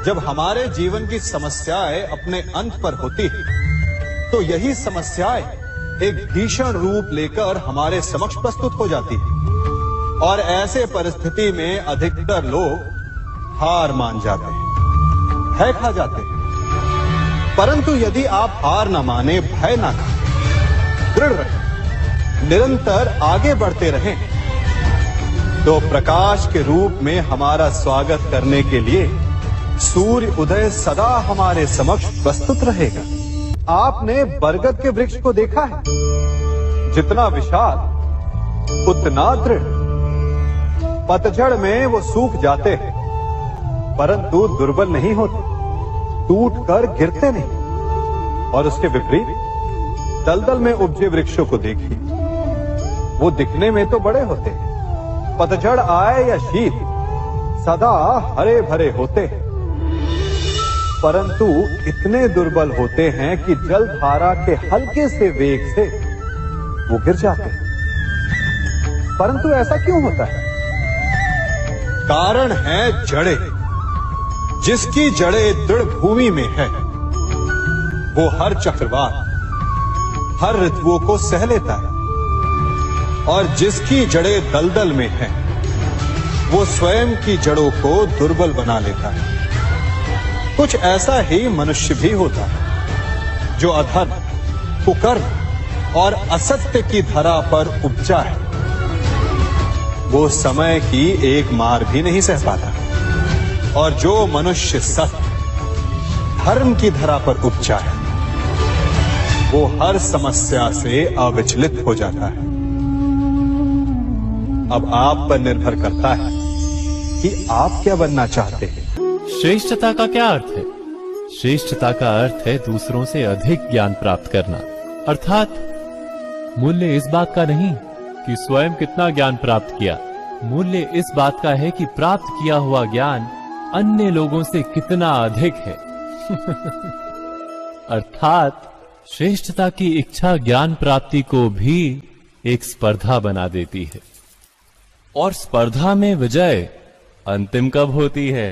जब हमारे जीवन की समस्याएं अपने अंत पर होती है, तो यही समस्याएं एक भीषण रूप लेकर हमारे समक्ष प्रस्तुत हो जाती है और ऐसे परिस्थिति में अधिकतर लोग हार मान जाते हैं, भय खा जाते हैं। परंतु यदि आप हार न माने, भय न खाएं, दृढ़ रहें, निरंतर आगे बढ़ते रहें, तो प्रकाश के रूप में हमारा स्वागत करने के लिए सूर्य उदय सदा हमारे समक्ष प्रस्तुत रहेगा। आपने बरगद के वृक्ष को देखा है, जितना विशाल उतना दृढ़। पतझड़ में वो सूख जाते हैं, परंतु दुर्बल नहीं होते, टूटकर गिरते नहीं। और उसके विपरीत दलदल में उपजे वृक्षों को देखिए, वो दिखने में तो बड़े होते हैं, पतझड़ आए या शीत सदा हरे भरे होते हैं, परंतु इतने दुर्बल होते हैं कि जलधारा के हल्के से वेग से वो गिर जाते हैं। परंतु ऐसा क्यों होता है? कारण है जड़ें। जिसकी जड़ें दृढ़ भूमि में है, वो हर चक्रवात, हर ऋतुओं को सह लेता है, और जिसकी जड़ें दलदल में है, वो स्वयं की जड़ों को दुर्बल बना लेता है। कुछ ऐसा ही मनुष्य भी होता है, जो अधर्म, कुकर्म और असत्य की धरा पर उपजा है। वो समय की एक मार भी नहीं सह पाता, और जो मनुष्य सत्य, धर्म की धरा पर उपजा है, वो हर समस्या से अविचलित हो जाता है। अब आप पर निर्भर करता है कि आप क्या बनना चाहते हैं। श्रेष्ठता का क्या अर्थ है? श्रेष्ठता का अर्थ है दूसरों से अधिक ज्ञान प्राप्त करना। अर्थात मूल्य इस बात का नहीं कि स्वयं कितना ज्ञान प्राप्त किया, मूल्य इस बात का है कि प्राप्त किया हुआ ज्ञान अन्य लोगों से कितना अधिक है। अर्थात श्रेष्ठता की इच्छा ज्ञान प्राप्ति को भी एक स्पर्धा बना देती है, और स्पर्धा में विजय अंतिम कब होती है?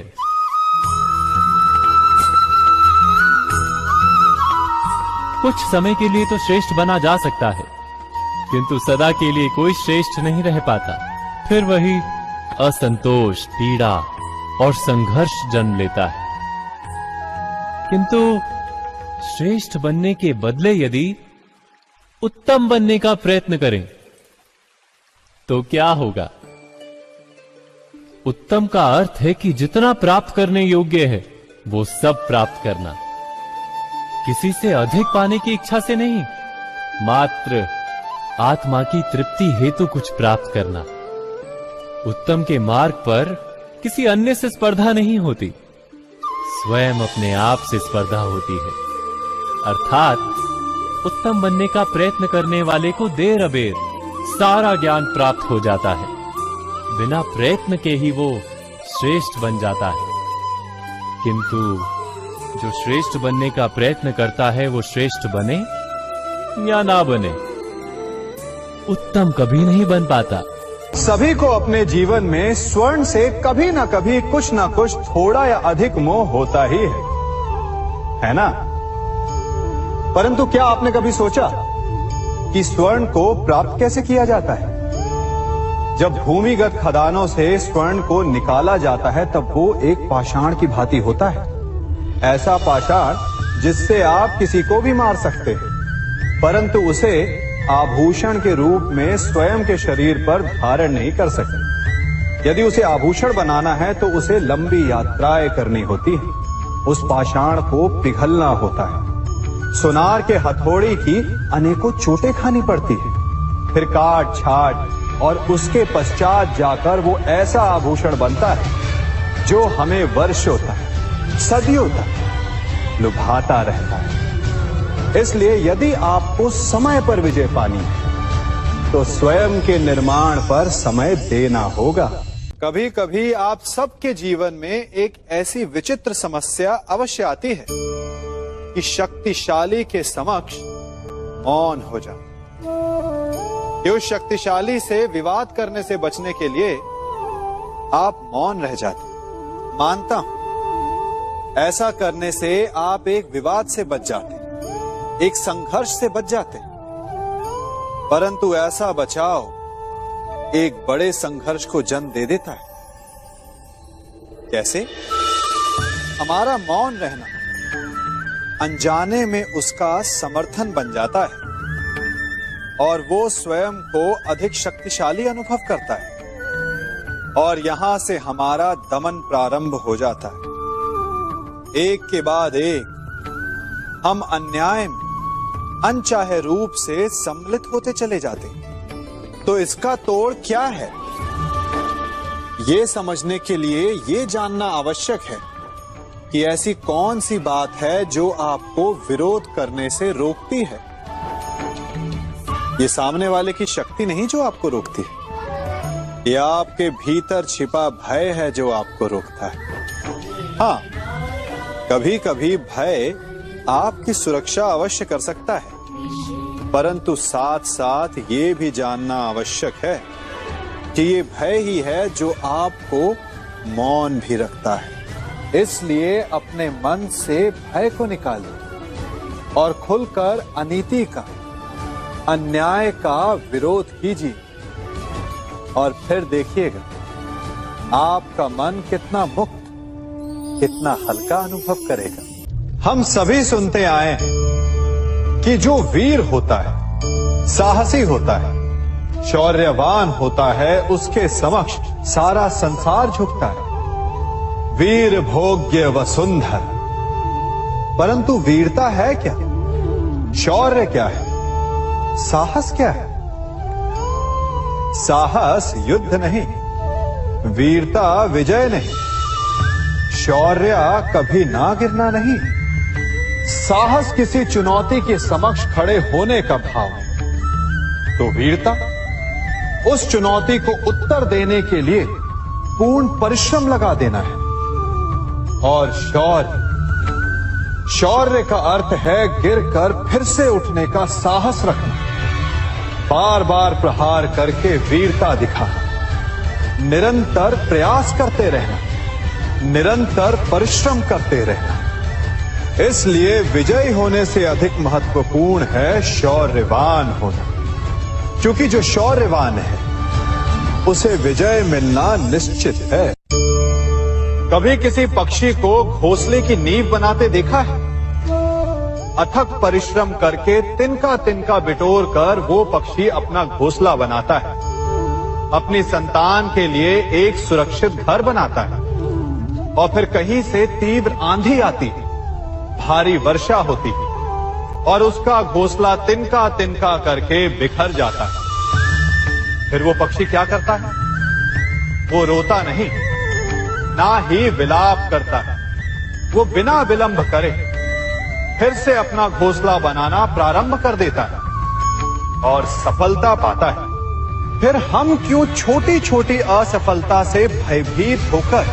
कुछ समय के लिए तो श्रेष्ठ बना जा सकता है, किंतु सदा के लिए कोई श्रेष्ठ नहीं रह पाता। फिर वही असंतोष, पीड़ा और संघर्ष जन्म लेता है। किंतु श्रेष्ठ बनने के बदले यदि उत्तम बनने का प्रयत्न करें तो क्या होगा? उत्तम का अर्थ है कि जितना प्राप्त करने योग्य है वो सब प्राप्त करना, किसी से अधिक पाने की इच्छा से नहीं, मात्र आत्मा की तृप्ति हेतु कुछ प्राप्त करना। उत्तम के मार्ग पर किसी अन्य से स्पर्धा नहीं होती, स्वयं अपने आप से स्पर्धा होती है। अर्थात उत्तम बनने का प्रयत्न करने वाले को देर अबेर सारा ज्ञान प्राप्त हो जाता है, बिना प्रयत्न के ही वो श्रेष्ठ बन जाता है। किंतु जो श्रेष्ठ बनने का प्रयत्न करता है, वो श्रेष्ठ बने या ना बने, उत्तम कभी नहीं बन पाता। सभी को अपने जीवन में स्वर्ण से कभी ना कभी कुछ ना कुछ थोड़ा या अधिक मोह होता ही है ना? परंतु क्या आपने कभी सोचा कि स्वर्ण को प्राप्त कैसे किया जाता है? जब भूमिगत खदानों से स्वर्ण को निकाला जाता है, तब वो एक पाषाण की भांति होता है। ऐसा पाषाण जिससे आप किसी को भी मार सकते हैं, परंतु उसे आभूषण के रूप में स्वयं के शरीर पर धारण नहीं कर सकते। यदि उसे आभूषण बनाना है तो उसे लंबी यात्राएं करनी होती है, उस पाषाण को पिघलना होता है, सुनार के हथौड़ी की अनेकों चोटें खानी पड़ती है, फिर काट छाट और उसके पश्चात जाकर वो ऐसा आभूषण बनता है जो हमें वर्षों तक, सदियों तक लुभाता रहता है। इसलिए यदि आपको समय पर विजय पानी है तो स्वयं के निर्माण पर समय देना होगा। कभी कभी आप सबके जीवन में एक ऐसी विचित्र समस्या अवश्य आती है कि शक्तिशाली के समक्ष मौन हो जाओ। कि उस शक्तिशाली से विवाद करने से बचने के लिए आप मौन रह जाते। मानता हूं ऐसा करने से आप एक विवाद से बच जाते, एक संघर्ष से बच जाते, परंतु ऐसा बचाव एक बड़े संघर्ष को जन्म दे देता है। कैसे? हमारा मौन रहना अनजाने में उसका समर्थन बन जाता है और वो स्वयं को अधिक शक्तिशाली अनुभव करता है और यहां से हमारा दमन प्रारंभ हो जाता है। एक के बाद एक हम अन्याय में अनचाहे रूप से सम्मिलित होते चले जाते। तो इसका तोड़ क्या है? ये समझने के लिए ये जानना आवश्यक है कि ऐसी कौन सी बात है जो आपको विरोध करने से रोकती है। ये सामने वाले की शक्ति नहीं जो आपको रोकती है, ये आपके भीतर छिपा भय है जो आपको रोकता है। हाँ, कभी कभी भय आपकी सुरक्षा अवश्य कर सकता है, परंतु साथ साथ ये भी जानना आवश्यक है कि ये भय ही है जो आपको मौन भी रखता है। इसलिए अपने मन से भय को निकालिए और खुलकर अनीति का, अन्याय का विरोध कीजिए और फिर देखिएगा आपका मन कितना मुक्त, कितना हल्का अनुभव करेगा। हम सभी सुनते आए हैं कि जो वीर होता है, साहसी होता है, शौर्यवान होता है, उसके समक्ष सारा संसार झुकता है। वीर भोग्य वसुंधर। परंतु वीरता है क्या? शौर्य क्या है? साहस क्या है? साहस युद्ध नहीं, वीरता विजय नहीं, शौर्य कभी ना गिरना नहीं। साहस किसी चुनौती के समक्ष खड़े होने का भाव है, तो वीरता उस चुनौती को उत्तर देने के लिए पूर्ण परिश्रम लगा देना है। और शौर्य का अर्थ है गिरकर फिर से उठने का साहस रखना, बार बार प्रहार करके वीरता दिखाना, निरंतर प्रयास करते रहना, निरंतर परिश्रम करते रहना। इसलिए विजयी होने से अधिक महत्वपूर्ण है शौर्यवान होना, क्योंकि जो शौर्यवान है उसे विजय मिलना निश्चित है। कभी किसी पक्षी को घोंसले की नींव बनाते देखा है? अथक परिश्रम करके तिनका तिनका बिटोर कर वो पक्षी अपना घोंसला बनाता है, अपनी संतान के लिए एक सुरक्षित घर बनाता है। और फिर कहीं से तीव्र आंधी आती है, भारी वर्षा होती है और उसका घोंसला तिनका तिनका करके बिखर जाता है। फिर वो पक्षी क्या करता है? वो रोता नहीं, ना ही विलाप करता है, वो बिना विलंब करे फिर से अपना घोंसला बनाना प्रारंभ कर देता है और सफलता पाता है। फिर हम क्यों छोटी छोटी असफलता से भयभीत होकर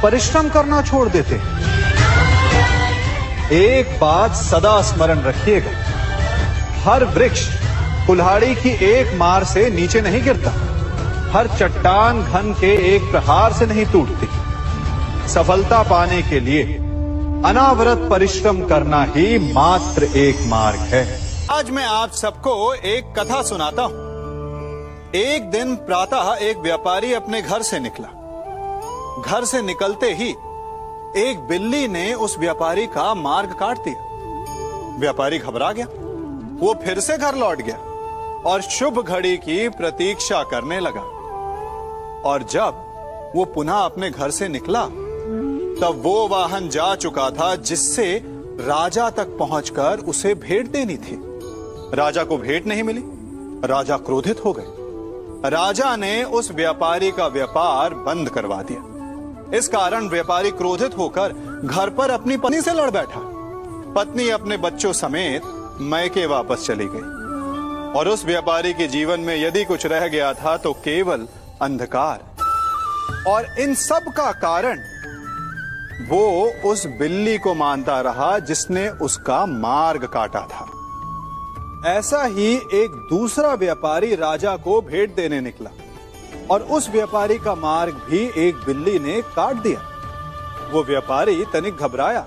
परिश्रम करना छोड़ देते हैं? एक बात सदा स्मरण रखिएगा, हर वृक्ष कुल्हाड़ी की एक मार से नीचे नहीं गिरता, हर चट्टान घन के एक प्रहार से नहीं टूटती। सफलता पाने के लिए अनावरत परिश्रम करना ही मात्र एक मार्ग है। आज मैं आप सबको एक कथा सुनाता हूं। एक दिन प्रातः एक व्यापारी अपने घर से निकला। घर से निकलते ही एक बिल्ली ने उस व्यापारी का मार्ग काट दिया। व्यापारी घबरा गया, वो फिर से घर लौट गया और शुभ घड़ी की प्रतीक्षा करने लगा। और जब वो पुनः अपने घर से निकला तब वो वाहन जा चुका था जिससे राजा तक पहुंचकर उसे भेंट देनी थी। राजा को भेंट नहीं मिली, राजा क्रोधित हो गए। राजा ने उस व्यापारी का व्यापार बंद करवा दिया। इस कारण व्यापारी क्रोधित होकर घर पर अपनी पत्नी से लड़ बैठा। पत्नी अपने बच्चों समेत मैके वापस चली गई और उस व्यापारी के जीवन में यदि कुछ रह गया था तो केवल अंधकार। और इन सब का कारण वो उस बिल्ली को मानता रहा जिसने उसका मार्ग काटा था। ऐसा ही एक दूसरा व्यापारी राजा को भेंट देने निकला और उस व्यापारी का मार्ग भी एक बिल्ली ने काट दिया। वो व्यापारी तनिक घबराया,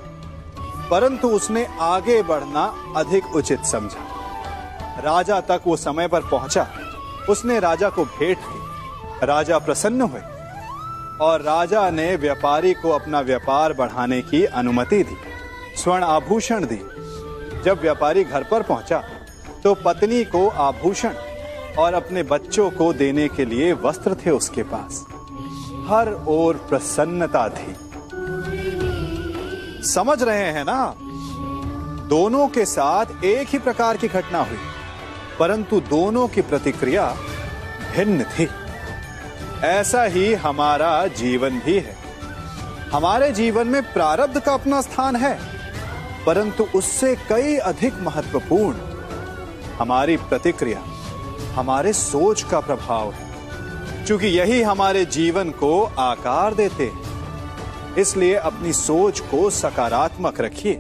परंतु उसने आगे बढ़ना अधिक उचित समझा। राजा तक वो समय पर पहुंचा। उसने राजा को भेंट की। राजा प्रसन्न हुए और राजा ने व्यापारी को अपना व्यापार बढ़ाने की अनुमति दी, स्वर्ण आभूषण दी। जब व्यापारी घर पर पहुंचा तो पत्नी को आभूषण और अपने बच्चों को देने के लिए वस्त्र थे उसके पास। हर ओर प्रसन्नता थी। समझ रहे हैं ना? दोनों के साथ एक ही प्रकार की घटना हुई, परंतु दोनों की प्रतिक्रिया भिन्न थी। ऐसा ही हमारा जीवन भी है। हमारे जीवन में प्रारब्ध का अपना स्थान है, परंतु उससे कई अधिक महत्वपूर्ण हमारी प्रतिक्रिया, हमारे सोच का प्रभाव है। क्योंकि यही हमारे जीवन को आकार देते हैं। इसलिए अपनी सोच को सकारात्मक रखिए।